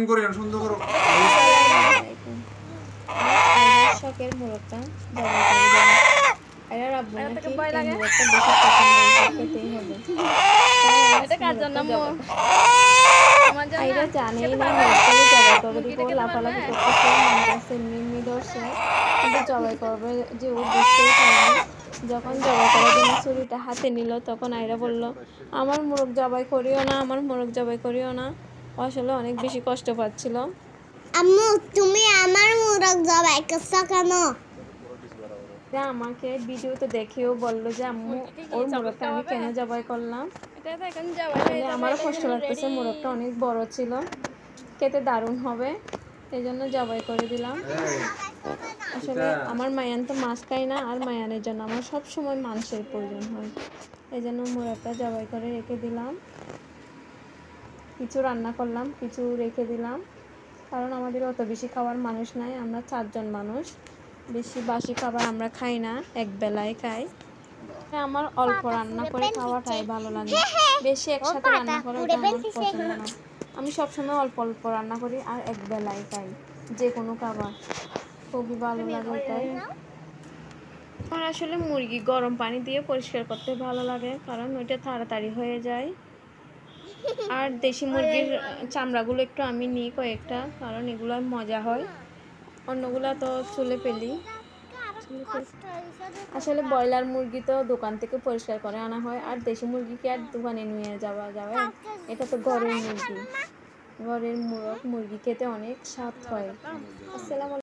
করি না সুন্দর করো শখের মোরগটা জবাই করে দিলাম। এরা রাখবো নাকি এই মোরগটা বেশি পছন্দ খেতেই হবে। এরা জানেই না মোরগটাকে জবাই করবে দিব লাফালাফি করতেছে মনে করছে মিমি ধরছে কিন্তু জবাই করবে যে ও বুঝতেই পারেনি। যখন জবাই করার জন্য ছুরিটা হাতে নিল তখন আয়রা বলল আমার মোরগ জবাই করিও না, আমার মোরগ জবাই করিও না। আসলে অনেক বেশি কষ্ট পাচ্ছিল। আম্মু তুমি আমার মোরগ জবাই করছো কেন? আমাকে ভিডিওতে দেখেও বললো যে আম্মু ওর মোরগটা আমি কেন জবাই করলাম। আমারও কষ্ট লাগতেছে, মোরগটা অনেক বড় ছিল, খেতে দারুণ হবে, এই জন্য জবাই করে দিলাম। আসলে আমার মায়ান তো মাছ খায় না, আর মায়ানের জন্য আমার সব সময় মাংসের প্রয়োজন হয়, এই জন্য মোরগটা জবাই করে রেখে দিলাম। কিছু রান্না করলাম, কিছু রেখে দিলাম, কারণ আমাদের অত বেশি খাওয়ার মানুষ নাই, আমরা 4 জন মানুষ, বেশি বাসি খাবার আমরা খাই না, এক বেলায় খাই। আমার অল্প রান্না করে খাওয়াটাই ভালো লাগে, বেশি একসাথে রান্না করাটা আমার পছন্দ না। আমি সবসময় অল্প অল্প রান্না করি আর এক বেলায় খাই যে কোনো খাবার, খুবই ভালো লাগে এটাই। আমার আসলে মুরগি গরম পানি দিয়ে পরিষ্কার করতে ভালো লাগে, কারণ ওইটা তাড়াতাড়ি হয়ে যায়। আর দেশি মুরগির চামড়াগুলো একটু আমি নিই কয়েকটা, কারণ এগুলো মজা হয়, অন্যগুলো তো চুলে ফেলি। আসলে ব্রয়লার মুরগি তো দোকান থেকে পরিষ্কার করে আনা হয়, আর দেশি মুরগিকে আর দোকানে নিয়ে যাওয়া যাবে, এটা তো ঘরের মুরগি, ঘরের মুরগি খেতে অনেক স্বাদ হয়। আসসালামু আলাইকুম।